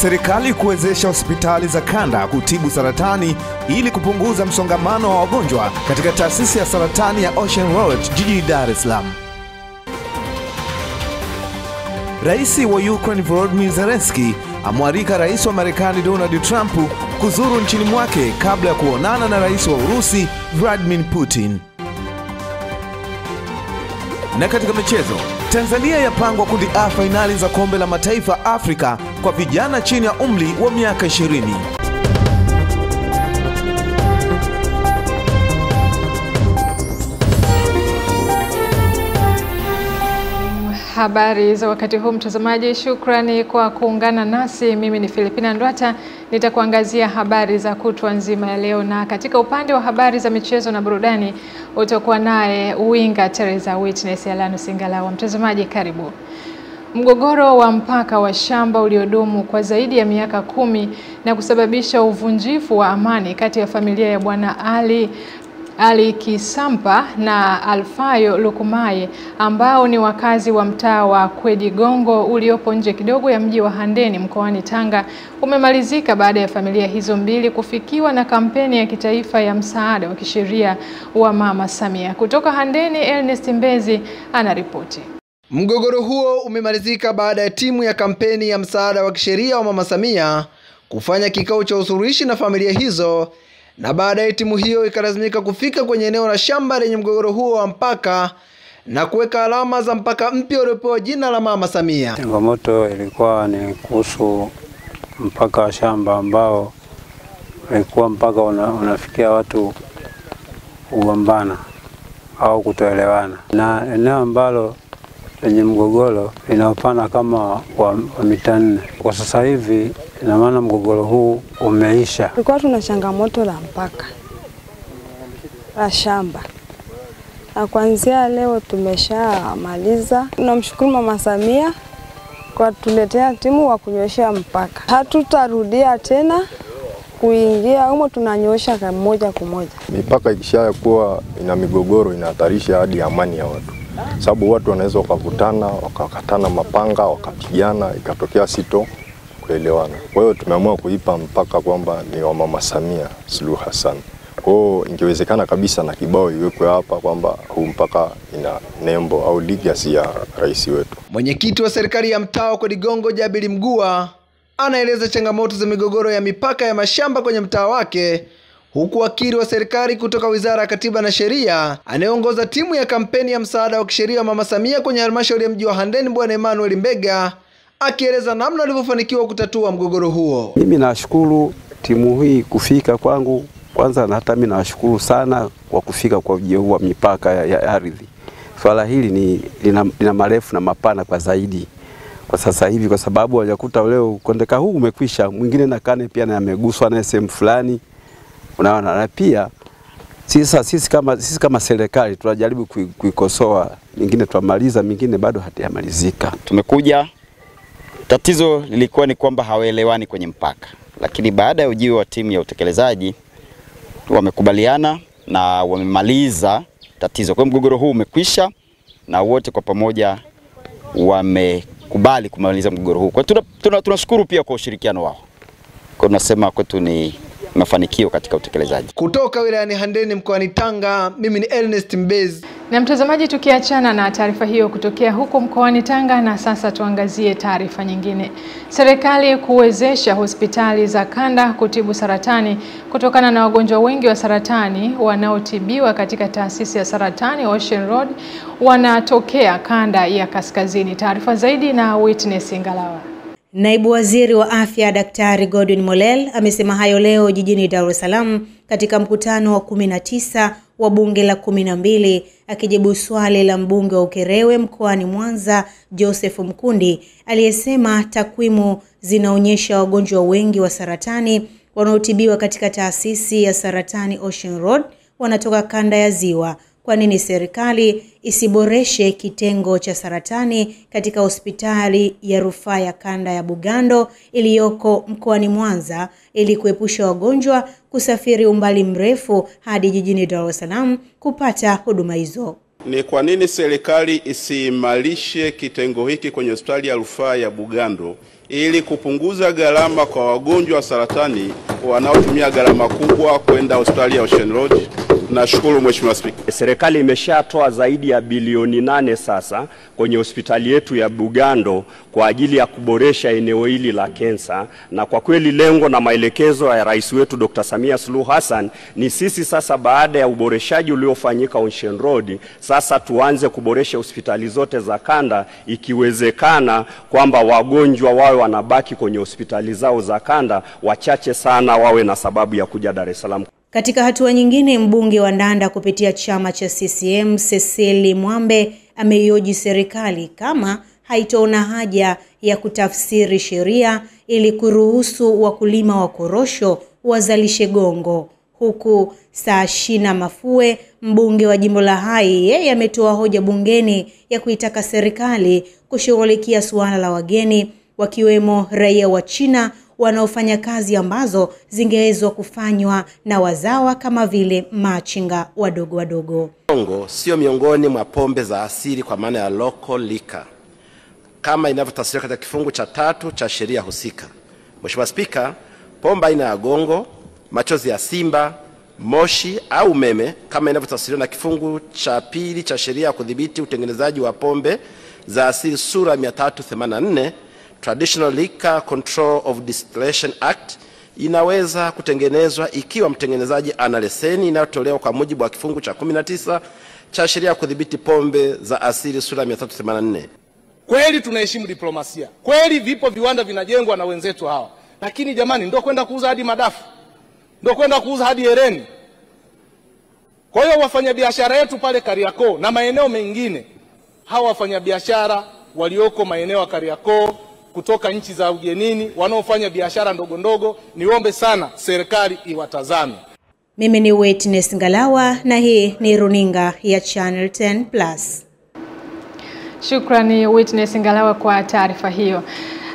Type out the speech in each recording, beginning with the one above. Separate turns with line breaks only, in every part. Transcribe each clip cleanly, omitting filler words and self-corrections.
Serikali kuwezesha hospitali za kanda kutibu saratani ili kupunguza msongamano wa wagonjwa katika taasisi ya saratani ya Ocean Road jijini Dar es Salaam. Rais wa Ukraine Volodymyr Zelensky amwalika rais wa Marekani Donald Trump kuzuru nchini mwake kabla ya kuonana na rais wa Urusi Vladimir Putin. Na katika michezo, Tanzania yapangwa kundi A fainali za kombe la mataifa Afrika kwa vijana chini ya umri wa miaka 20.
Habari za wakati huu mtazamaji, shukrani kwa kuungana nasi. Mimi ni Filipina Ndwata, nitakuangazia habari za kutwa nzima ya leo, na katika upande wa habari za michezo na burudani utakuwa naye winga Teresa Witness Alano Singalawa. Mtazamaji karibu. Mgogoro wa mpaka wa shamba uliodumu kwa zaidi ya miaka 10 na kusababisha uvunjifu wa amani kati ya familia ya Bwana Ali Kisampa na Alfayo Lukumaye ambao ni wakazi wa mtaa wa Kwedigongo uliopo nje kidogo ya mji wa Handeni mkoani Tanga umemalizika baada ya familia hizo mbili kufikiwa na kampeni ya kitaifa ya msaada wa kisheria wa Mama Samia. Kutoka Handeni, Ernest Mbezi anaripoti.
Mgogoro huo umemalizika baada ya timu ya kampeni ya msaada wa kisheria wa Mama Samia kufanya kikao cha usuluhishi na familia hizo, na baadaye timu hiyo ikalazimika kufika kwenye eneo la shamba lenye mgogoro huo wa mpaka na kuweka alama za mpaka mpya uliopewa jina la Mama Samia.
Changamoto ilikuwa ni kuhusu mpaka wa shamba ambao ulikuwa mpaka unafikia watu kugombana au kutoelewana, na eneo ambalo lenye mgogoro inaopana kama wa mita 4. Kwa sasa hivi ina maana mgogoro huu umeisha.
Tulikuwa tuna changamoto la mpaka la shamba, na kuanzia leo tumeshamaliza. Tunamshukuru Mama Samia kwa tuletea timu wa kunyoshea mpaka. Hatutarudia tena kuingia humo, tunanyosha moja kwa moja.
Mipaka ikishakuwa ina migogoro inahatarisha hadi amani ya watu, sababu watu wanaweza wakakutana, wakakatana mapanga, wakapigana, ikatokea sito kuelewana. Kwa hiyo tumeamua kuipa mpaka kwamba ni wa Mama Samia Suluhu Hassan. Kwa hiyo ingewezekana kabisa na kibao iwekwe hapa kwamba huu mpaka ina nembo au legacy ya rais wetu.
Mwenyekiti wa serikali ya mtaa wa Kwedigongo Jabiri Mgua anaeleza changamoto za migogoro ya mipaka ya mashamba kwenye mtaa wake, huku wakili wa serikali kutoka Wizara ya Katiba na Sheria anayeongoza timu ya kampeni ya msaada wa kisheria wa Mama Samia kwenye halmashauri ya mji wa Handeni Bwana Emmanuel Mbega akieleza namna walivyofanikiwa kutatua mgogoro huo.
Mimi nashukuru timu hii kufika kwangu. Kwanza na hata mimi nashukuru sana kwa kufika kwa ujio wa mipaka ya ardhi. Swala hili lina marefu na mapana kwa zaidi kwa sasa hivi, kwa sababu hajakuta leo kondeka huu umekwisha, mwingine na kane pia na yameguswa na sehemu fulani. Unaona, na pia sisi kama serikali tunajaribu kuikosoa, mingine tuamaliza, mingine bado hatujamalizika.
Tumekuja, tatizo lilikuwa ni kwamba hawaelewani kwenye mpaka, lakini baada ya ujio wa timu ya utekelezaji wamekubaliana na wamemaliza tatizo. Kwa mgogoro huu umekwisha na wote kwa pamoja wamekubali kumaliza mgogoro huu. Kwa tunashukuru pia kwa ushirikiano wao. Kwa tunasema kwetu ni mafanikio katika utekelezaji.
Kutoka wilayani Handeni mkoani Tanga, mimi ni Ernest Mbezi.
Na mtazamaji, tukiachana na taarifa hiyo kutokea huko mkoani Tanga, na sasa tuangazie taarifa nyingine. Serikali kuwezesha hospitali za kanda kutibu saratani kutokana na wagonjwa wengi wa saratani wanaotibiwa katika taasisi ya saratani Ocean Road wanatokea kanda ya kaskazini. Taarifa zaidi na Witness Ngalawa.
Naibu Waziri wa Afya Daktari Godwin Mollel amesema hayo leo jijini Dar es Salaam katika mkutano wa 19 wa bunge la 12 akijibu swali la mbunge wa Ukerewe mkoani Mwanza Joseph Mkundi aliyesema takwimu zinaonyesha wagonjwa wengi wa saratani wanaotibiwa katika taasisi ya saratani Ocean Road wanatoka kanda ya Ziwa. Kwa nini serikali isiboreshe kitengo cha saratani katika hospitali ya rufaa ya kanda ya Bugando iliyoko mkoani Mwanza ili kuepusha wagonjwa kusafiri umbali mrefu hadi jijini Dar es Salaam kupata huduma hizo?
Ni kwa nini serikali isiimarishe kitengo hiki kwenye hospitali ya rufaa ya Bugando ili kupunguza gharama kwa wagonjwa wa saratani wanaotumia gharama kubwa kwenda hospitali ya Ocean Road. Nashukuru Mheshimiwa Spika.
Serikali imeshatoa zaidi ya bilioni 8 sasa kwenye hospitali yetu ya Bugando kwa ajili ya kuboresha eneo hili la kensa, na kwa kweli lengo na maelekezo ya Rais wetu Dr. Samia Suluhu Hassan ni sisi sasa, baada ya uboreshaji uliofanyika Ocean Road, sasa tuanze kuboresha hospitali zote za kanda, ikiwezekana kwamba wagonjwa wawe wanabaki kwenye hospitali zao za kanda, wachache sana wawe na sababu ya kuja Dar es Salaam.
Katika hatua nyingine, mbunge wa Ndanda kupitia chama cha CCM Cecily Mwambe ameioji serikali kama haitaona haja ya kutafsiri sheria ili kuruhusu wakulima wa korosho wazalishe gongo. Huku Saashina Mafue, mbunge wa jimbo la Hai, yeye ametoa hoja bungeni ya kuitaka serikali kushughulikia suala la wageni wakiwemo raia wa China wanaofanya kazi ambazo zingewezwa kufanywa na wazawa kama vile machinga wadogo wadogo.
Gongo sio miongoni mwa pombe za asili kwa maana ya local liquor kama inavyotafsiriwa katika kifungu cha 3 cha sheria husika. Mheshimiwa Spika, pombe aina ya gongo, machozi ya simba, moshi au umeme kama inavyotafsiriwa na kifungu cha 2 cha sheria ya kudhibiti utengenezaji wa pombe za asili sura 384 Traditional Liquor Control of Distillation Act, inaweza kutengenezwa ikiwa mtengenezaji ana leseni inayotolewa kwa mujibu wa kifungu cha 19 cha sheria ya kudhibiti pombe za asili sura 384.
Kweli tunaheshimu diplomasia. Kweli vipo viwanda vinajengwa na wenzetu hawa. Lakini jamani, ndio kwenda kuuza hadi madafu. Ndio kwenda kuuza hadi hereni. Kwa hiyo wafanyabiashara yetu pale Kariakoo na maeneo mengine, hawa wafanyabiashara walioko maeneo ya Kariakoo kutoka nchi za ugenini wanaofanya biashara ndogo ndogo, niombe sana serikali iwatazame.
Mimi ni Witness Ngalawa na hii ni runinga ya Channel 10+.
Shukrani Witness Ngalawa kwa taarifa hiyo.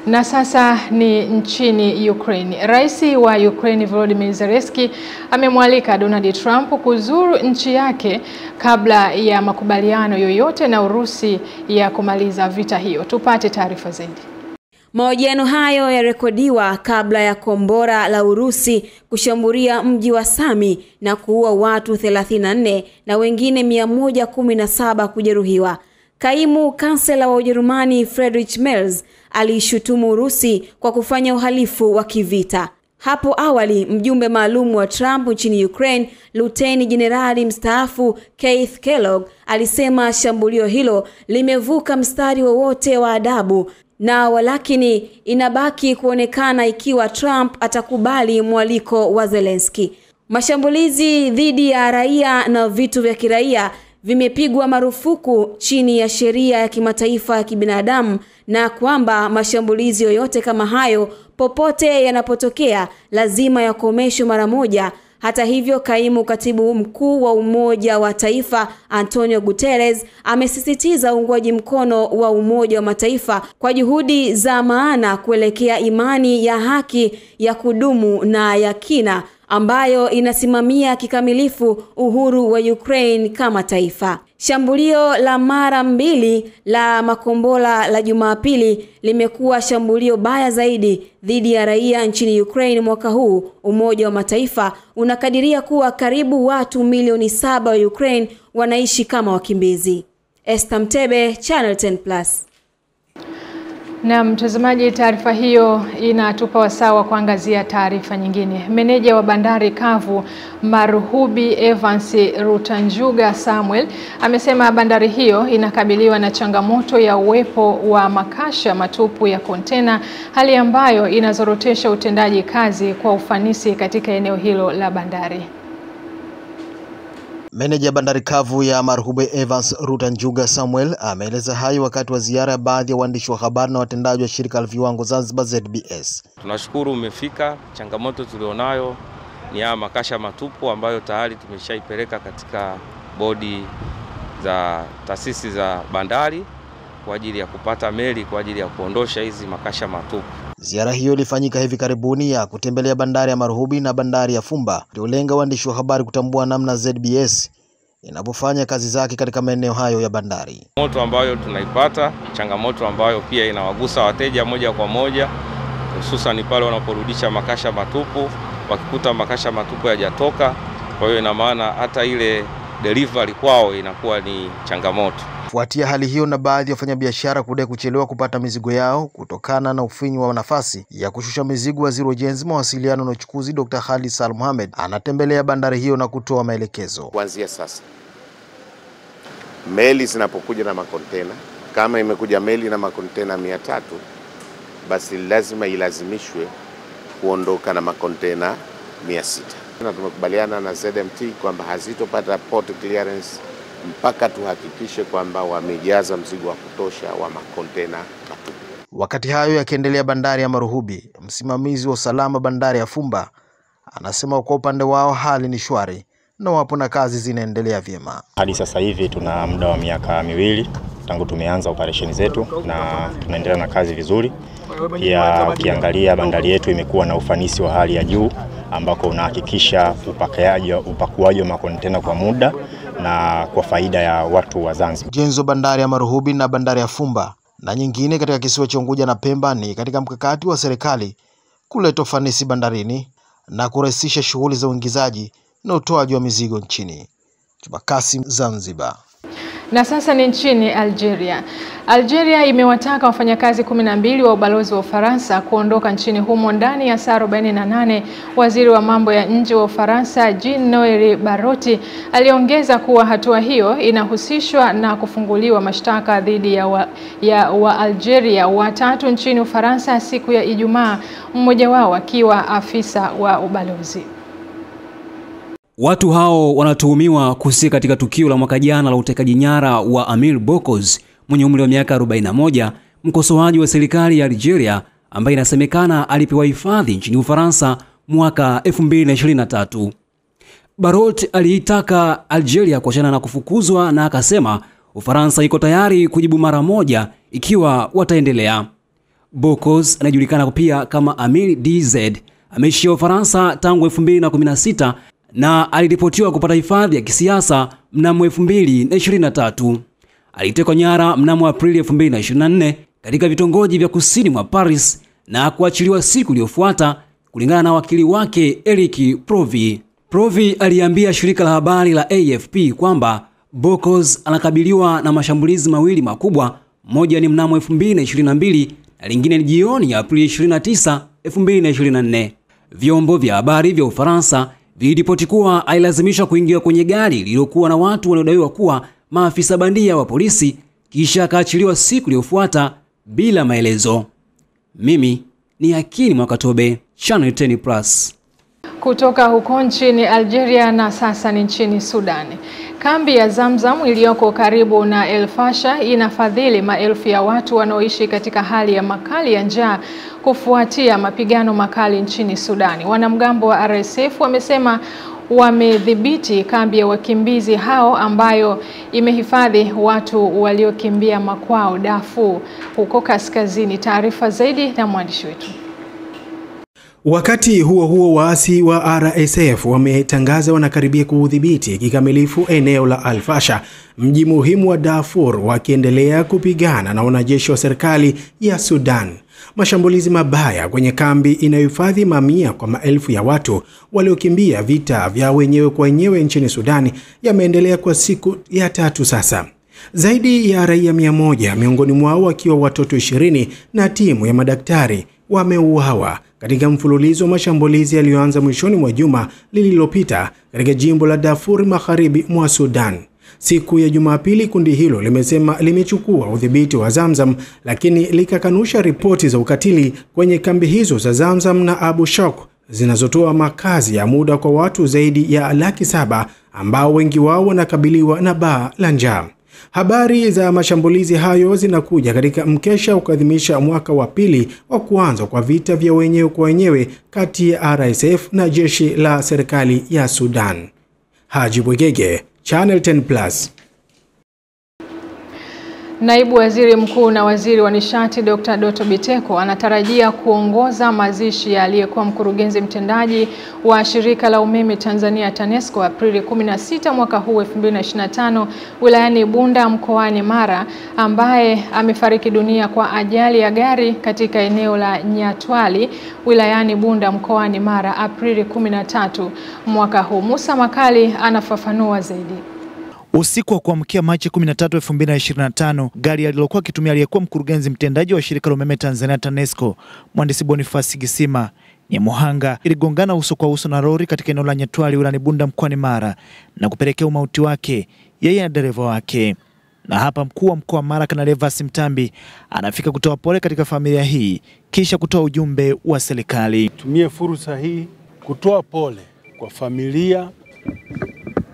Na sasa ni nchini Ukraine. Rais wa Ukraine Volodymyr Zelensky amemwalika Donald Trump kuzuru nchi yake kabla ya makubaliano yoyote na Urusi ya kumaliza vita hiyo. Tupate taarifa zaidi.
Mahojiano hayo yarekodiwa kabla ya kombora la Urusi kushambulia mji wa Sami na kuua watu 34 na wengine 117 kujeruhiwa. Kaimu kansela wa Ujerumani Friedrich Merz alishutumu Urusi kwa kufanya uhalifu wa kivita. Hapo awali mjumbe maalum wa Trump nchini Ukraine, Luteni Jenerali mstaafu Keith Kellogg, alisema shambulio hilo limevuka mstari wowote wa adabu na walakini inabaki kuonekana ikiwa Trump atakubali mwaliko wa Zelensky. Mashambulizi dhidi ya raia na vitu vya kiraia vimepigwa marufuku chini ya sheria ya kimataifa ya kibinadamu, na kwamba mashambulizi yoyote kama hayo popote yanapotokea lazima yakomeshwe mara moja. Hata hivyo, kaimu katibu mkuu wa Umoja wa Mataifa Antonio Guterres amesisitiza uungwaji mkono wa Umoja wa Mataifa kwa juhudi za maana kuelekea imani ya haki ya kudumu na ya kina ambayo inasimamia kikamilifu uhuru wa Ukraine kama taifa. Shambulio la mara 2 la makombora la Jumapili limekuwa shambulio baya zaidi dhidi ya raia nchini Ukraine mwaka huu. Umoja wa Mataifa unakadiria kuwa karibu watu milioni 7 wa Ukraine wanaishi kama wakimbizi. Esther Mtebe, Channel 10+.
Na mtazamaji, taarifa hiyo inatupa wasaa wa kuangazia taarifa nyingine. Meneja wa bandari kavu Marhubi Evans Rutanjuga Samuel amesema bandari hiyo inakabiliwa na changamoto ya uwepo wa makasha matupu ya kontena, hali ambayo inazorotesha utendaji kazi kwa ufanisi katika eneo hilo la bandari.
Meneja bandari kavu ya Marhubi Evans Rutanjuga Samuel ameeleza hayo wakati wa ziara ya baadhi ya waandishi wa habari na watendaji wa shirika la viwango Zanzibar ZBS.
Tunashukuru umefika. Changamoto tulionayo ni ya makasha matupu ambayo tayari tumeshaipeleka katika bodi za taasisi za bandari kwa ajili ya kupata meli kwa ajili ya kuondosha hizi makasha matupu.
Ziara hiyo ilifanyika hivi karibuni ya kutembelea bandari ya Marhubi na bandari ya Fumba, iliyolenga waandishi wa habari kutambua namna ZBS inapofanya kazi zake katika maeneo hayo ya bandari.
Moto ambayo tunaipata, changamoto ambayo pia inawagusa wateja moja kwa moja, hususan pale wanaporudisha makasha matupu, wakikuta makasha matupu hayajatoka. Kwa hiyo ina maana hata ile delivery kwao inakuwa ni changamoto.
Kufuatia hali hiyo na baadhi ya wafanyabiashara kudai kuchelewa kupata mizigo yao kutokana na ufinyu wa nafasi ya kushusha mizigo, Waziri wa Ujenzi, Mawasiliano na Uchukuzi Dr. Khalid Saad Mohamed anatembelea bandari hiyo na kutoa maelekezo.
Kuanzia sasa, meli zinapokuja na makontena, kama imekuja meli na makontena 300, basi lazima ilazimishwe kuondoka na makontena 600. Na tumekubaliana na ZMT kwamba hazitopata port clearance mpaka tuhakikishe kwamba wamejaza mzigo wa kutosha wa makontena matupu.
Wakati hayo yakiendelea bandari ya Maruhubi, msimamizi wa usalama bandari ya Fumba anasema kwa upande wao hali ni shwari na wapo na kazi zinaendelea vyema.
Hadi sasa hivi tuna muda wa miaka 2 tangu tumeanza operesheni zetu na tunaendelea na kazi vizuri. Pia ukiangalia bandari yetu imekuwa na ufanisi wa hali ya juu ambako unahakikisha upakuaji wa makontena kwa muda na kwa faida ya watu wa Zanzibar.
Ujenzi wa bandari ya Maruhubi na bandari ya Fumba na nyingine katika kisiwa cha Unguja na Pemba ni katika mkakati wa serikali kuleta ufanisi bandarini na kurahisisha shughuli za uingizaji na utoaji wa mizigo nchini. Juma Kasim, Zanzibar.
Na sasa ni nchini Algeria. Algeria imewataka wafanyakazi 12 wa ubalozi wa Ufaransa kuondoka nchini humo ndani ya saa 48. Waziri wa mambo ya nje wa Ufaransa Jean-Noël Barrot aliongeza kuwa hatua hiyo inahusishwa na kufunguliwa mashtaka dhidi ya wa Algeria watatu nchini Ufaransa siku ya Ijumaa, mmoja wao akiwa afisa wa ubalozi.
Watu hao wanatuhumiwa kuhusika katika tukio la mwaka jana la utekaji nyara wa Amir Bokoz mwenye umri wa miaka 41, mkosoaji wa serikali ya Algeria ambaye inasemekana alipewa hifadhi nchini Ufaransa mwaka 2023. Barrot aliitaka Algeria kuachana na kufukuzwa na akasema Ufaransa iko tayari kujibu mara moja ikiwa wataendelea. Bokoz anajulikana pia kama Amir DZ ameishia Ufaransa tangu 2016 na aliripotiwa kupata hifadhi ya kisiasa mnamo 2023. Alitekwa nyara mnamo Aprili 2024 katika vitongoji vya kusini mwa Paris na kuachiliwa siku iliyofuata, kulingana na wakili wake Eric Provi. Provi aliambia shirika la habari la AFP kwamba Bokoz anakabiliwa na mashambulizi mawili makubwa, moja ni mnamo 2022 na lingine ni jioni ya Aprili 29, 2024. Vyombo vya habari vya Ufaransa viliripoti kuwa alilazimishwa kuingia kwenye gari lililokuwa na watu waliodaiwa kuwa maafisa bandia wa polisi, kisha akaachiliwa siku iliyofuata bila maelezo. Mimi ni Hakini Mwakatobe, Channel 10 Plus.
Kutoka huko nchini Algeria na sasa ni nchini Sudan. Kambi ya Zamzam iliyoko karibu na El Fasher inafadhili maelfu ya watu wanaoishi katika hali ya makali ya njaa kufuatia mapigano makali nchini Sudani. Wanamgambo wa RSF wamesema wamedhibiti kambi ya wakimbizi hao ambayo imehifadhi watu waliokimbia makwao Darfur huko kaskazini. Taarifa zaidi na mwandishi wetu.
Wakati huo huo, waasi wa RSF wametangaza wanakaribia kuudhibiti kikamilifu eneo la Al Fasher, mji muhimu wa Darfur, wakiendelea kupigana na wanajeshi wa serikali ya Sudan. Mashambulizi mabaya kwenye kambi inayohifadhi mamia kwa maelfu ya watu waliokimbia vita vya wenyewe kwa wenyewe nchini Sudani yameendelea kwa siku ya 3 sasa. Zaidi ya raia 100, miongoni mwao wakiwa watoto 20 na timu ya madaktari, wameuawa katika mfululizo wa mashambulizi yaliyoanza mwishoni mwa juma lililopita katika jimbo la Darfur magharibi mwa Sudan. Siku ya Jumapili, kundi hilo limesema limechukua udhibiti wa Zamzam, lakini likakanusha ripoti za ukatili kwenye kambi hizo za Zamzam na Abu Shok zinazotoa makazi ya muda kwa watu zaidi ya 700,000 ambao wengi wao wanakabiliwa na baa la njaa. Habari za mashambulizi hayo zinakuja katika mkesha ukadhimisha mwaka wa pili wa kuanza kwa vita vya wenyewe kwa wenyewe kati ya RSF na jeshi la serikali ya Sudan. Haji Bwegege, Channel 10 Plus.
Naibu Waziri Mkuu na Waziri wa Nishati Dr. Doto Biteko anatarajia kuongoza mazishi ya aliyekuwa mkurugenzi mtendaji wa Shirika la Umeme Tanzania TANESCO Aprili 16 mwaka huu 2025 wilayani Bunda mkoani Mara, ambaye amefariki dunia kwa ajali ya gari katika eneo la Nyatwali wilayani Bunda mkoani Mara Aprili 13 mwaka huu. Musa Makali anafafanua zaidi.
Usiku wa kuamkia Machi 13, 2025, gari alilokuwa akitumia aliyekuwa mkurugenzi mtendaji wa Shirika la Umeme Tanzania TANESCO, Mhandisi Boniface Gisima Nyamuhanga, iligongana uso kwa uso na lori katika eneo la Nyatwali wilayani Bunda mkoani Mara na kupelekea umauti wake yeye na dereva wake. Na hapa mkuu wa mkoa wa Mara Kanali Evans Mtambi anafika kutoa pole katika familia hii kisha kutoa ujumbe wa serikali.
Tumie fursa hii kutoa pole kwa familia,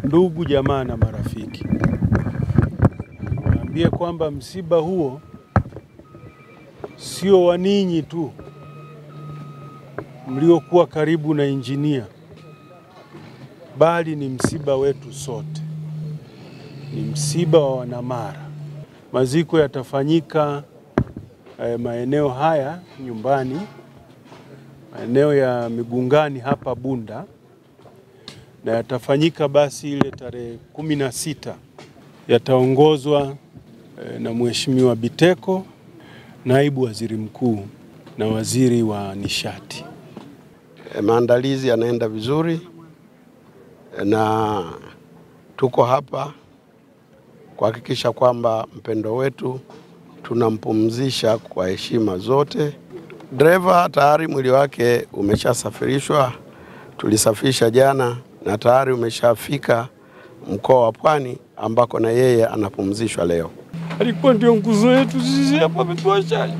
ndugu, jamaa na marafiki. Naambia kwamba msiba huo sio wa ninyi tu mliokuwa karibu na injinia, bali ni msiba wetu sote. Ni msiba wa Wanamara. Maziko yatafanyika maeneo haya nyumbani, maeneo ya Migungani hapa Bunda, na yatafanyika basi ile tarehe 16. Yataongozwa na Mheshimiwa Biteko, Naibu Waziri Mkuu na Waziri wa Nishati.
Maandalizi yanaenda vizuri na tuko hapa kuhakikisha kwamba mpendo wetu tunampumzisha kwa heshima zote. Dereva tayari mwili wake umeshasafirishwa, tulisafisha jana na tayari umeshafika mkoa wa Pwani ambako na yeye anapumzishwa leo.
Alikuwa ndio nguzo yetu sisi hapa Mtwashali.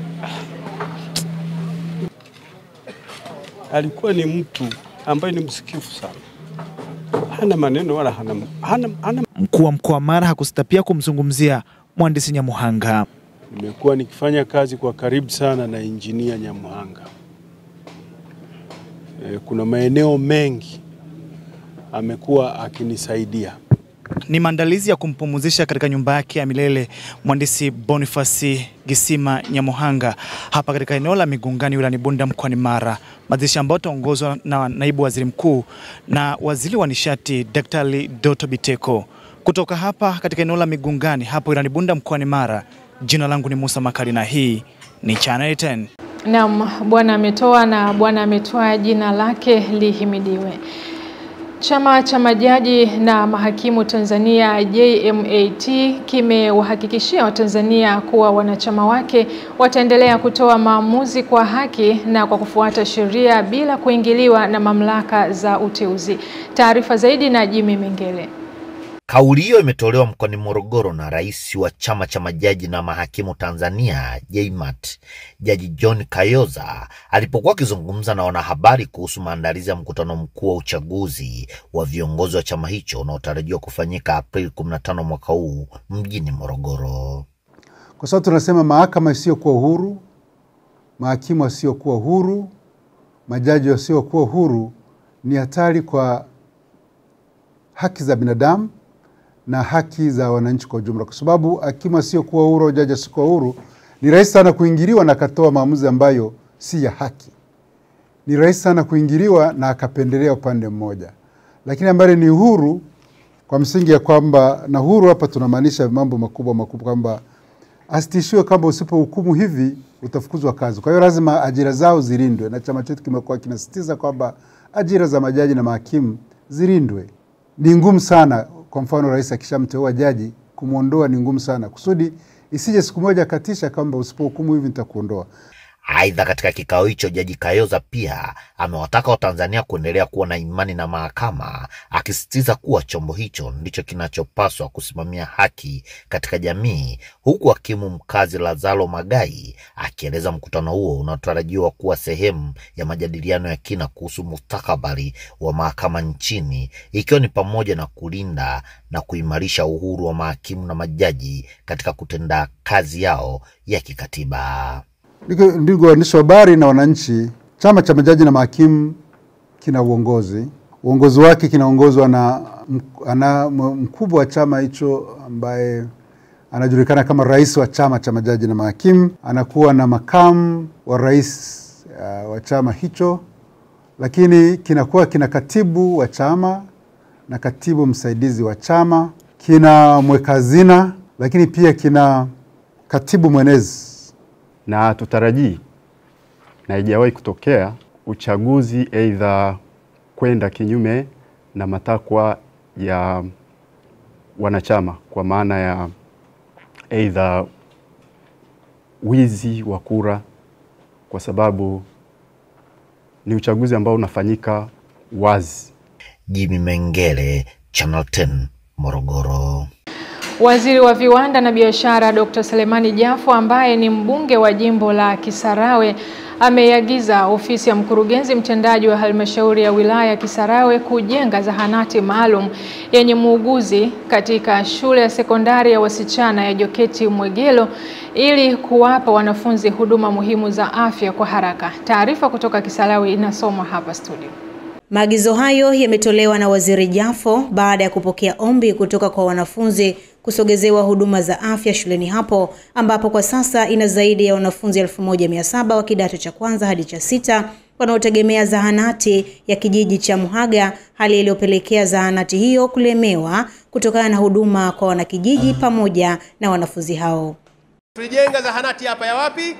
Alikuwa ni mtu ambaye ni msikifu sana. Hana maneno wala hana.
Mkuu wa mkoa wa Mara hakusita pia kumzungumzia Mhandisi Nyamuhanga.
Nimekuwa nikifanya kazi kwa karibu sana na injinia Nyamuhanga. Kuna maeneo mengi amekuwa akinisaidia.
Ni maandalizi ya kumpumzisha katika nyumba yake ya milele Mhandisi Boniface Gisima Nyamuhanga hapa katika eneo la Migungani wilayani Bunda mkoani Mara. Mazishi ambayo taongozwa na Naibu Waziri Mkuu na Waziri wa Nishati Daktari Doto Biteko. Kutoka hapa katika eneo la Migungani hapo wilayani Bunda mkoani Mara, jina langu ni Musa Makali na hii ni Channel 10.
Naam, Bwana ametoa na Bwana ametoa, jina lake lihimidiwe. Chama cha majaji na mahakimu Tanzania JMAT kimewahakikishia Watanzania kuwa wanachama wake wataendelea kutoa maamuzi kwa haki na kwa kufuata sheria bila kuingiliwa na mamlaka za uteuzi. Taarifa zaidi na Jimmy Mengele.
Kauli hiyo imetolewa mkoani Morogoro na Rais wa Chama cha Majaji na Mahakimu Tanzania JMAT, Jaji John Kayoza, alipokuwa akizungumza na wanahabari kuhusu maandalizi ya mkutano mkuu wa uchaguzi wa viongozi wa chama hicho unaotarajiwa kufanyika Aprili 15 mwaka huu mjini Morogoro.
Kwa sababu tunasema mahakama isiyokuwa huru, mahakimu wasiokuwa huru, majaji wasiokuwa huru ni hatari kwa haki za binadamu na haki za wananchi kwa ujumla, kwa sababu hakimu asiokuwa huru, jaji asiokuwa huru, ni rahisi sana kuingiliwa na akatoa maamuzi ambayo si ya haki. Ni rahisi sana kuingiliwa na akapendelea upande mmoja. Lakini ambaye ni huru kwa msingi ya kwamba, na huru hapa tunamaanisha mambo makubwa kwamba asitishiwe kama usipohukumu hivi utafukuzwa kazi. Kwa hiyo lazima ajira zao zilindwe, na chama chetu kimekuwa kinasisitiza kwamba ajira za majaji na mahakimu zilindwe. Ni ngumu sana, kwa mfano rais akishamteua jaji kumuondoa ni ngumu sana, kusudi isije siku moja katisha kwamba usipohukumu hivi nitakuondoa.
Aidha, katika kikao hicho Jaji Kayoza pia amewataka Watanzania kuendelea kuwa na imani na mahakama, akisisitiza kuwa chombo hicho ndicho kinachopaswa kusimamia haki katika jamii, huku hakimu mkazi Lazaro Magai akieleza mkutano huo unatarajiwa kuwa sehemu ya majadiliano ya kina kuhusu mustakabali wa mahakama nchini, ikiwa ni pamoja na kulinda na kuimarisha uhuru wa mahakimu na majaji katika kutenda kazi yao ya kikatiba.
Ndugu waandishi wa habari na wananchi, chama cha majaji na mahakimu kina uongozi. Uongozi wake kinaongozwa na mkubwa wa chama hicho ambaye anajulikana kama rais wa chama cha majaji na mahakimu, anakuwa na makamu wa rais wa chama hicho, lakini kinakuwa kina katibu wa chama na katibu msaidizi wa chama, kina mweka hazina, lakini pia kina katibu mwenezi.
Na tutarajii na haijawahi kutokea uchaguzi aidha kwenda kinyume na matakwa ya wanachama, kwa maana ya aidha wizi wa kura, kwa sababu ni uchaguzi ambao unafanyika wazi.
Jimmy Mengele, Channel 10, Morogoro.
Waziri wa Viwanda na Biashara Dr. Selemani Jafo, ambaye ni mbunge wa jimbo la Kisarawe, ameiagiza ofisi ya mkurugenzi mtendaji wa halmashauri ya wilaya Kisarawe kujenga zahanati maalum yenye muuguzi katika shule ya sekondari ya wasichana ya Joketi Mwegelo ili kuwapa wanafunzi huduma muhimu za afya kwa haraka. Taarifa kutoka Kisarawe inasomwa hapa studio.
Maagizo hayo yametolewa na Waziri Jafo baada ya kupokea ombi kutoka kwa wanafunzi kusogezewa huduma za afya shuleni hapo, ambapo kwa sasa ina zaidi ya wanafunzi 1700 wa kidato cha kwanza hadi cha 6 wanaotegemea zahanati ya kijiji cha Muhaga, hali iliyopelekea zahanati hiyo kulemewa kutokana na huduma kwa wanakijiji pamoja na wanafunzi hao.
Tulijenga zahanati hapa ya wapi?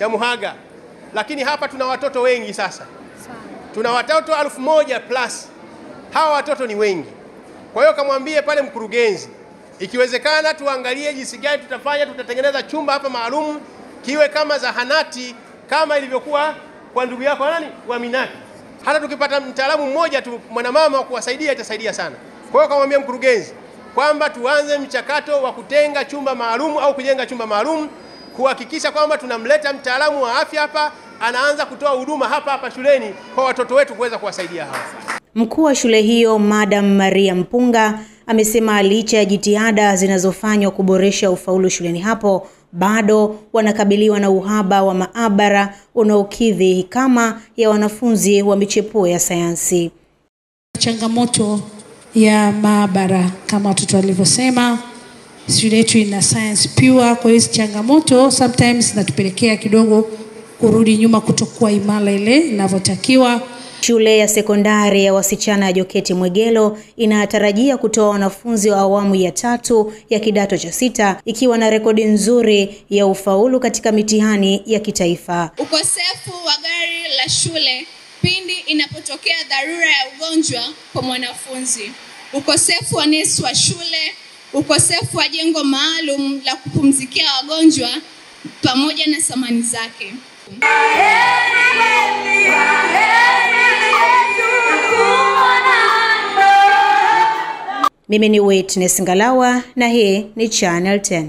Ya Muhaga. Lakini hapa tuna watoto wengi sasa. Tuna watoto 1000 plus. Hawa watoto ni wengi. Kwa hiyo kamwambie pale mkurugenzi, ikiwezekana tuangalie jinsi gani tutafanya, tutatengeneza chumba hapa maalum kiwe kama zahanati kama ilivyokuwa kwa ndugu yako wa Minaki. Hata tukipata mtaalamu mmoja tu mwanamama wa kuwasaidia itasaidia sana. Kwa hiyo kamwambie mkurugenzi kwamba tuanze mchakato wa kutenga chumba maalum au kujenga chumba maalum kuhakikisha kwamba tunamleta mtaalamu wa afya hapa, anaanza kutoa huduma hapa shuleni kwa watoto wetu kuweza kuwasaidia hawa.
Mkuu wa shule hiyo Madam Maria Mpunga amesema licha ya jitihada zinazofanywa kuboresha ufaulu shuleni hapo, bado wanakabiliwa na uhaba wa maabara unaokidhi kama ya wanafunzi wa michepuo ya sayansi.
Changamoto ya maabara kama watoto walivyosema, shule yetu ina science pure, kwa hiyo changamoto sometimes zinatupelekea kidogo kurudi nyuma, kutokuwa imara ile inavyotakiwa.
Shule ya sekondari ya wasichana ya Joketi Mwegelo inatarajia kutoa wanafunzi wa awamu ya 3 ya kidato cha 6 ikiwa na rekodi nzuri ya ufaulu katika mitihani ya kitaifa.
Ukosefu wa gari la shule pindi inapotokea dharura ya ugonjwa kwa mwanafunzi. Ukosefu wa nesi wa shule, ukosefu wa jengo maalum la kupumzikia wagonjwa pamoja na samani zake.
Mimi ni Witness Ngalawa na hii ni Channel 10.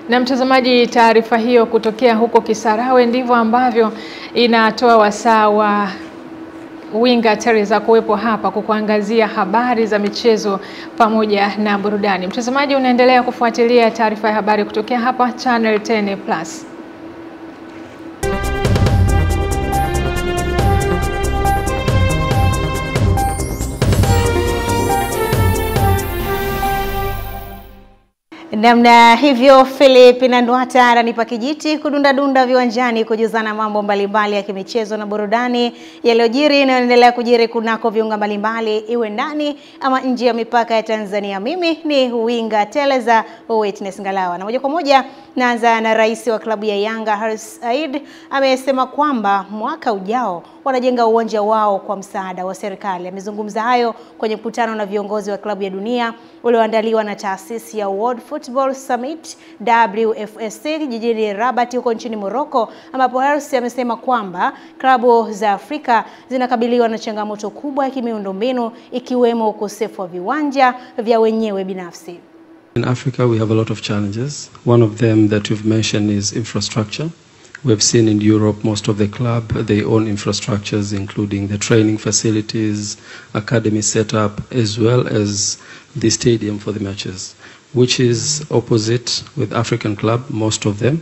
Na mtazamaji, taarifa hiyo kutokea huko Kisarawe ndivyo ambavyo inatoa wasaa wa Winga Teresa kuwepo hapa kukuangazia habari za michezo pamoja na burudani. Mtazamaji, unaendelea kufuatilia taarifa ya habari kutokea hapa Channel 10 Plus.
Namna hivyo Philip na Ndwata ananipa kijiti kudunda viwanjani kujuzana mambo mbalimbali ya kimichezo na burudani yaliyojiri na yanaendelea kujiri kunako viunga mbalimbali iwe ndani ama nje ya mipaka ya Tanzania. Mimi ni Winga Teresa Witness Ngalawa. Na moja kwa moja naanza na rais wa klabu ya Yanga Hersi Said amesema kwamba mwaka ujao wanajenga uwanja wao kwa msaada wa serikali. Amezungumza hayo kwenye mkutano na viongozi wa klabu ya dunia ulioandaliwa na taasisi ya World Football Summit WFSC jijini Rabat huko nchini Morocco, ambapo Hersi amesema kwamba klabu za Afrika zinakabiliwa na changamoto kubwa ya kimiundombinu ikiwemo ukosefu wa viwanja vya wenyewe binafsi.
In Africa we have a lot of challenges. One of them that you've mentioned is infrastructure. We've seen in Europe most of the club, they own infrastructures including the training facilities, academy setup, as well as the stadium for the matches, which is opposite with African club, most of them.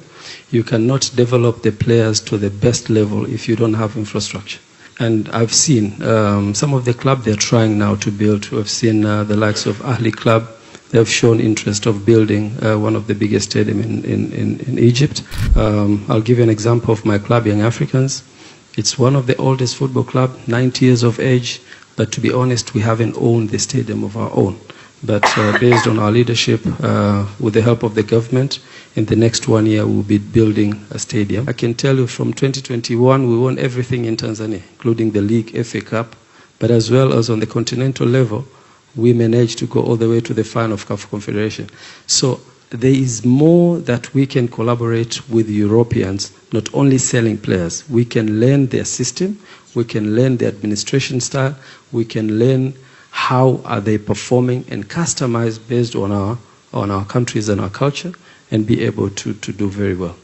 You cannot develop the players to the best level if you don't have infrastructure. And I've seen some of the club they're trying now to build. We've seen the likes of Ahli Club, they have shown interest of building one of the biggest stadium in Egypt. I'll give you an example of my club, Young Africans. It's one of the oldest football club, 90 years of age, but to be honest, we haven't owned the stadium of our own. But based on our leadership, with the help of the government, in the next 1 year we'll be building a stadium. I can tell you from 2021 we won everything in Tanzania, including the league, FA Cup, but as well as on the continental level, we managed to go all the way to the final of CAF Confederation. So there is more that we can collaborate with Europeans, not only selling players. We can learn their system, we can learn their administration style, we can learn how are they performing and customize based on our countries and our culture and be able to do very well.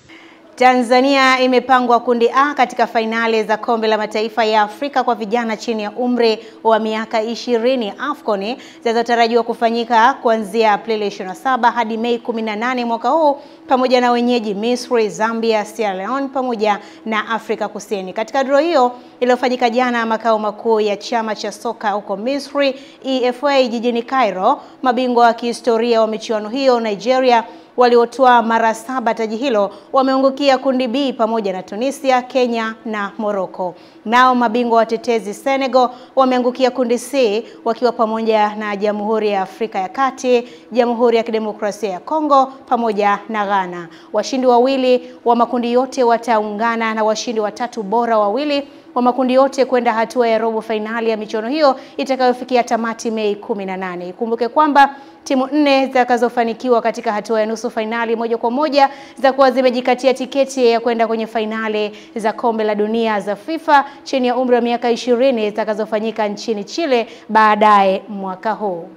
Tanzania imepangwa kundi A katika fainali za kombe la mataifa ya Afrika kwa vijana chini ya umri wa miaka 20 AFCON zinazotarajiwa kufanyika kuanzia Aprili 27 hadi Mei 18 mwaka huu, pamoja na wenyeji Misri, Zambia, Sierra Leone pamoja na Afrika Kusini. Katika draw hiyo iliyofanyika jana makao makuu ya chama cha soka huko Misri, EFA jijini Cairo, mabingwa wa kihistoria wa michuano hiyo Nigeria waliotoa mara 7 taji hilo wameangukia kundi B pamoja na Tunisia, Kenya na Morocco. Nao mabingwa watetezi Senegal wameangukia kundi C wakiwa pamoja na Jamhuri ya Afrika ya Kati, Jamhuri ya Kidemokrasia ya Kongo pamoja na Ghana. Washindi wawili wa makundi yote wataungana na washindi watatu bora wawili wa makundi yote kwenda hatua ya robo finali ya michuano hiyo itakayofikia tamati Mei 18. Ikumbuke kwamba timu 4 zitakazofanikiwa katika hatua ya nusu finali moja kwa moja za kuwa zimejikatia tiketi ya kwenda kwenye finali za kombe la dunia za FIFA chini ya umri wa miaka 20 zitakazofanyika nchini Chile baadaye mwaka huu.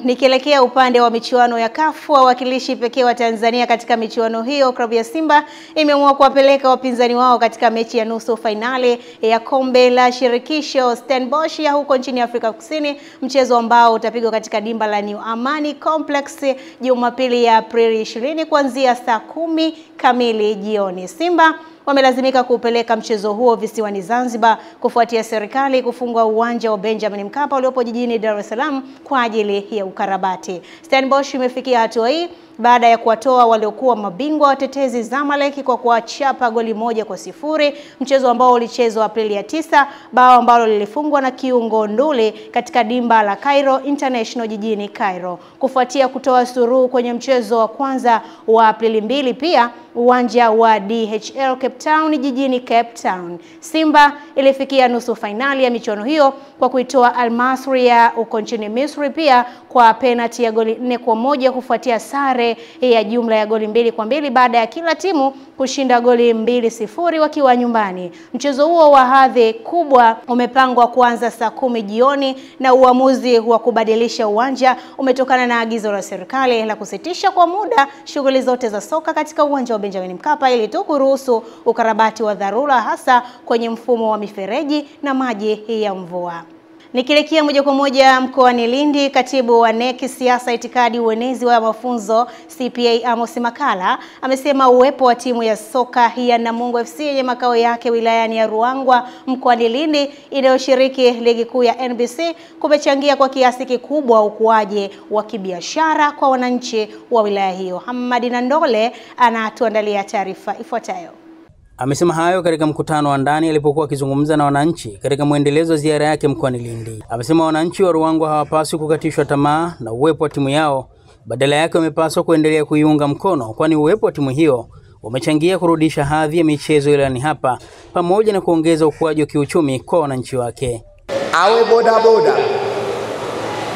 Nikielekea upande wa michuano ya CAF, wawakilishi pekee wa Tanzania katika michuano hiyo, klabu ya Simba imeamua kuwapeleka wapinzani wao katika mechi ya nusu finali ya kombe la shirikisho Stellenbosch ya huko nchini Afrika Kusini, mchezo ambao utapigwa katika dimba la New Amani Complex Jumapili ya Aprili 20 kuanzia saa 10 kamili jioni. Simba wamelazimika kupeleka mchezo huo visiwani Zanzibar kufuatia serikali kufungua uwanja wa Benjamin Mkapa uliopo jijini Dar es Salaam kwa ajili ya ukarabati. Stellenbosch imefikia hatua hii baada ya kuwatoa waliokuwa mabingwa watetezi Zamalek kwa kuwachapa goli 1-0, mchezo ambao ulichezwa Aprili ya 9, bao ambalo lilifungwa na kiungo Nduli katika dimba la Cairo International jijini Cairo. Kufuatia kutoa suluhu kwenye mchezo wa kwanza wa Aprili 2, pia uwanja wa DHL Cape Town jijini Cape Town, Simba ilifikia nusu finali ya michuano hiyo kwa kuitoa Al Masry ya huko nchini Misri pia kwa penalty ya goli 4-1 kufuatia sare ya jumla ya goli 2-2 baada ya kila timu kushinda goli 2-0 wakiwa nyumbani. Mchezo huo wa hadhi kubwa umepangwa kuanza saa 10 jioni na uamuzi wa kubadilisha uwanja umetokana na agizo la serikali la kusitisha kwa muda shughuli zote za soka katika uwanja wa Benjamin Mkapa ili tu kuruhusu ukarabati wa dharura hasa kwenye mfumo wa mifereji na maji ya mvua. Nikielekea moja kwa moja mkoani Lindi, katibu wa NEC siasa, itikadi, uenezi wa mafunzo CPA Amos Makala amesema uwepo wa timu ya soka ya Namungo FC yenye makao yake wilayani ya Ruangwa mkoani Lindi inayoshiriki ligi kuu ya NBC kumechangia kwa kiasi kikubwa ukuaji wa kibiashara kwa wananchi wa wilaya hiyo. Hamadi Nandole anatuandalia taarifa ifuatayo.
Amesema hayo katika mkutano wa ndani alipokuwa akizungumza na wananchi katika muendelezo wa ziara yake mkoani Lindi. Amesema wananchi wa Ruangwa hawapaswi kukatishwa tamaa na uwepo wa timu yao, badala yake wamepaswa kuendelea kuiunga mkono, kwani uwepo wa timu hiyo umechangia kurudisha hadhi ya michezo wilayani hapa pamoja na kuongeza ukuaji wa kiuchumi kwa wananchi wake.
Awe bodaboda,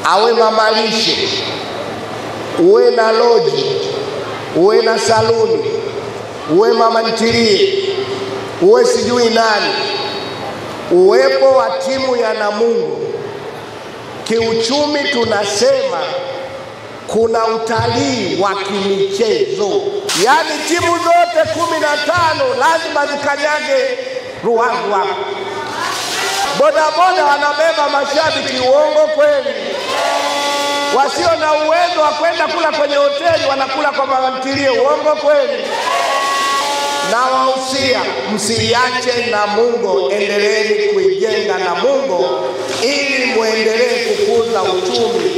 awe mamalishe, uwe na loji, uwe na saluni, uwe mama ntilie, uwe sijui nani, uwepo wa timu ya Namungo kiuchumi, tunasema kuna utalii wa kimichezo. Yaani timu zote 15 lazima zikanyage Ruangwa. Bodaboda wanabeba mashabiki, uongo kweli? Wasio na uwezo wa kwenda kula kwenye hoteli wanakula kwa mamantilie, uongo kweli? Na wahusia, msiache Namungo, endeleeni kuijenga Namungo ili muendelee kukuza la uchumi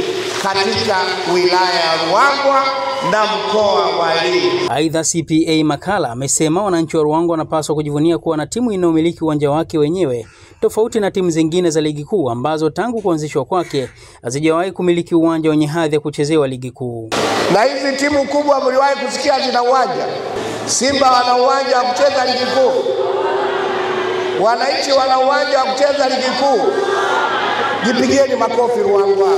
katika wilaya ya Ruangwa na mkoa wa Lindi.
Aidha, CPA Makala amesema wananchi wa Ruangwa wanapaswa kujivunia kuwa na timu inayomiliki uwanja wake wenyewe, tofauti na timu zingine za ligi kuu ambazo tangu kuanzishwa kwake hazijawahi kumiliki uwanja wenye hadhi ya kuchezewa ligi kuu.
Na hizi timu kubwa mliwahi kusikia zina uwanja? Simba wana uwanja wa kucheza ligi kuu. Wananchi wana uwanja wa kucheza ligi kuu. Jipigieni makofi Ruangwa.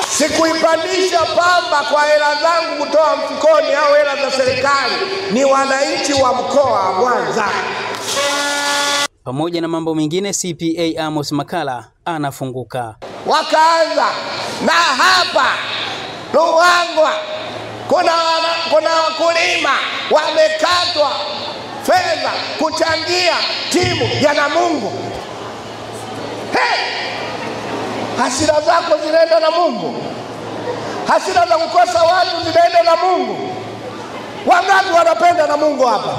Sikuipandisha Pamba kwa hela zangu kutoa mfukoni au hela za serikali, ni wananchi wa mkoa wa Mwanza.
Pamoja na mambo mengine, CPA Amos Makala anafunguka.
Wakaanza na hapa Ruangwa kuna wakulima wamekatwa fedha kuchangia timu ya Namungo. Hasira zako zinaenda na Mungu. Hasira za kukosa watu zinaenda na Mungu. Wangapi wanapenda na Mungu hapa?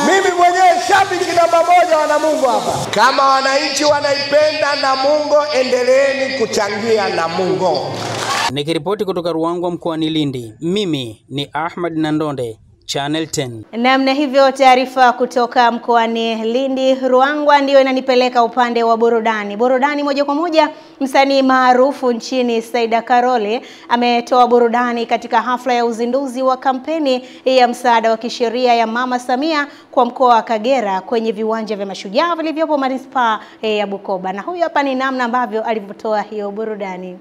Mimi mwenyewe shabiki namba moja wa Namungo hapa. Kama wananchi wanaipenda Namungo, endeleeni kuchangia Namungo.
Nikiripoti kutoka Ruangwa mkoani Lindi, mimi ni Ahmad Nandonde, Channel 10.
Namna hivyo, taarifa kutoka mkoani Lindi, Ruangwa ndio inanipeleka upande wa burudani. Burudani moja kwa moja, msanii maarufu nchini Saida Karoli ametoa burudani katika hafla ya uzinduzi wa kampeni ya msaada wa kisheria ya Mama Samia kwa mkoa wa Kagera kwenye viwanja vya Mashujaa vilivyopo manispaa ya Bukoba. Na huyu hapa ni namna ambavyo alivyotoa hiyo burudani.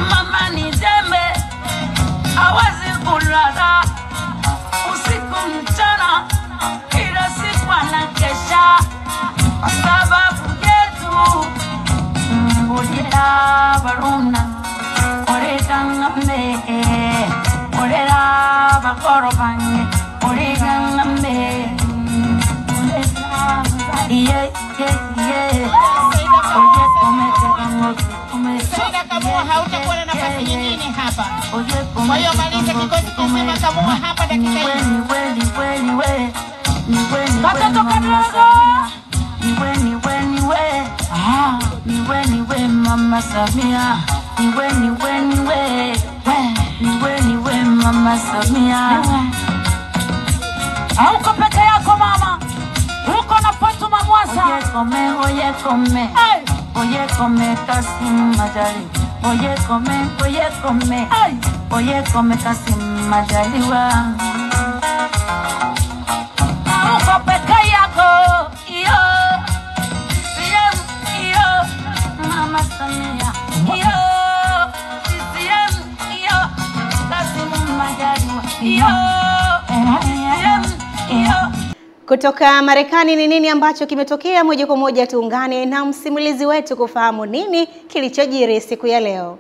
Mama ni jembe, hawezi kulala usiku mchana, kila siku anakesha kwa sababu yetu. Ngojea baruna, orega ngambe, orega bakorobanye, orega ngambe, yeah.
Saida Kamua hautakuwa na nafasi nyingine hapa. Kwa hiyo maliza kikosi kusema Kamua hapa dakika hii.
Katoto kadogo. Niwe Mama Samia. Niwe Mama Samia. Hauko peke yako mama. Uko na Fatuma Mwasa. Oye come Kassim Majali. Oye come Kassim Majaliwa. Uko peke yako. Iyo Mama Samia. Iyo Kassim Majaliwa. Iyo
Kutoka Marekani, ni nini ambacho kimetokea? Moja kwa moja tuungane na msimulizi wetu kufahamu nini kilichojiri siku ya leo.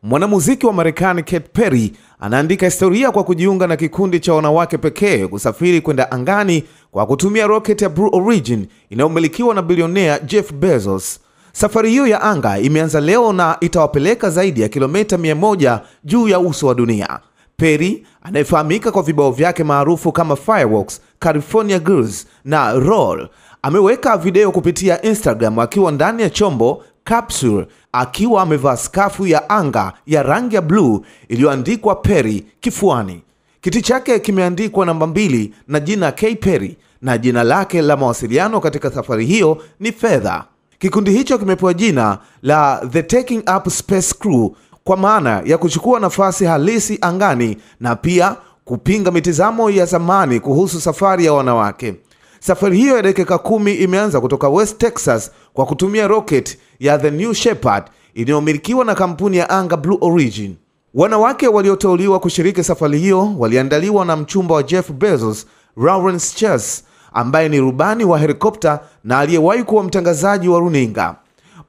Mwanamuziki wa Marekani Katy Perry anaandika historia kwa kujiunga na kikundi cha wanawake pekee kusafiri kwenda angani kwa kutumia rocket ya Blue Origin inayomilikiwa na bilionea Jeff Bezos. Safari hiyo ya anga imeanza leo na itawapeleka zaidi ya kilomita 100 juu ya uso wa dunia. Perry, anayefahamika kwa vibao vyake maarufu kama Fireworks, California Girls na Roll, ameweka video kupitia Instagram akiwa ndani ya chombo capsule akiwa amevaa skafu ya anga ya rangi ya blue iliyoandikwa Perry kifuani. Kiti chake kimeandikwa namba 2 na jina K Perry, na jina lake la mawasiliano katika safari hiyo ni fedha. Kikundi hicho kimepewa jina la The Taking Up Space Crew kwa maana ya kuchukua nafasi halisi angani na pia kupinga mitazamo ya zamani kuhusu safari ya wanawake. Safari hiyo ya dakika 10 imeanza kutoka West Texas kwa kutumia rocket ya The New Shepard inayomilikiwa na kampuni ya anga Blue Origin. Wanawake walioteuliwa kushiriki safari hiyo waliandaliwa na mchumba wa Jeff Bezos, Lawrence Chess, ambaye ni rubani wa helikopta na aliyewahi kuwa mtangazaji wa runinga.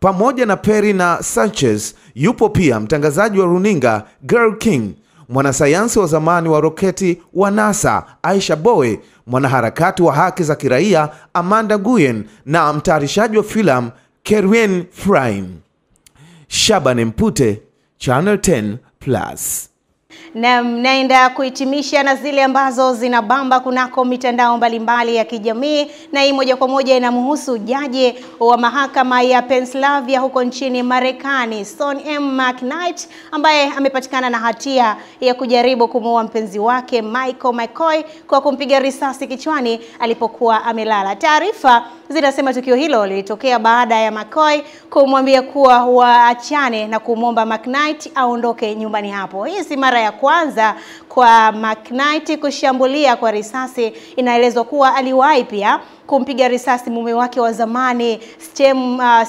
Pamoja na Perry na Sanchez, yupo pia mtangazaji wa runinga Girl King, mwanasayansi wa zamani wa roketi wa NASA Aisha Bowe, mwanaharakati wa haki za kiraia Amanda Nguyen na mtayarishaji wa filamu Kerwin Frine. Shabani Mpute, Channel 10 Plus.
Na naenda kuhitimisha na zile ambazo zinabamba kunako mitandao mbalimbali ya kijamii, na hii moja kwa moja inamhusu jaji wa mahakama ya Pennsylvania huko nchini Marekani, Son M. McKnight, ambaye amepatikana na hatia ya kujaribu kumuua mpenzi wake Michael McCoy kwa kumpiga risasi kichwani alipokuwa amelala. Taarifa zinasema tukio hilo lilitokea baada ya McCoy kumwambia kuwa waachane na kumwomba McKnight aondoke nyumbani hapo. Hii si mara ya kwanza kwa McKnight kushambulia kwa risasi. Inaelezwa kuwa aliwahi pia kumpiga risasi mume wake wa zamani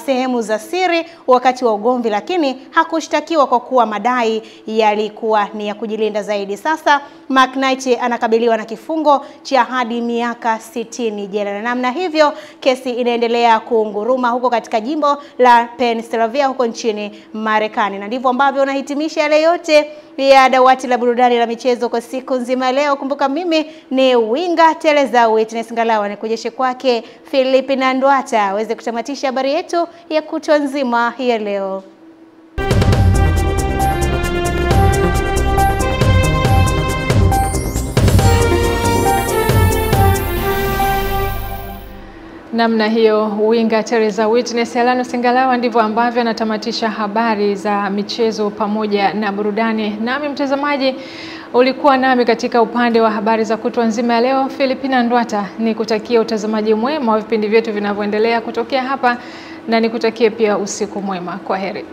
sehemu za siri wakati wa ugomvi, lakini hakushtakiwa kwa kuwa madai yalikuwa ni ya kujilinda zaidi. Sasa McKnight anakabiliwa na kifungo cha hadi miaka 60 jela, na namna hivyo kesi inaendelea kuunguruma huko katika jimbo la Pennsylvania huko nchini Marekani. Na ndivyo ambavyo unahitimisha yale yote ya dawati la burudani la michezo kwa siku nzima leo. Kumbuka mimi ni Winga Teleza Witness Ngalawa, nikujeshe kwake Filipina Ndwata aweze kutamatisha habari yetu ya kutwa nzima hii leo.
Namna hiyo Winga Teresa Witness Elano Singalawa ndivyo ambavyo anatamatisha habari za michezo pamoja na burudani. Nami mtazamaji, ulikuwa nami katika upande wa habari za kutwa nzima ya leo. Filipina Ndwata, nikutakia utazamaji mwema wa vipindi vyetu vinavyoendelea kutokea hapa, na nikutakie pia usiku mwema. Kwaheri.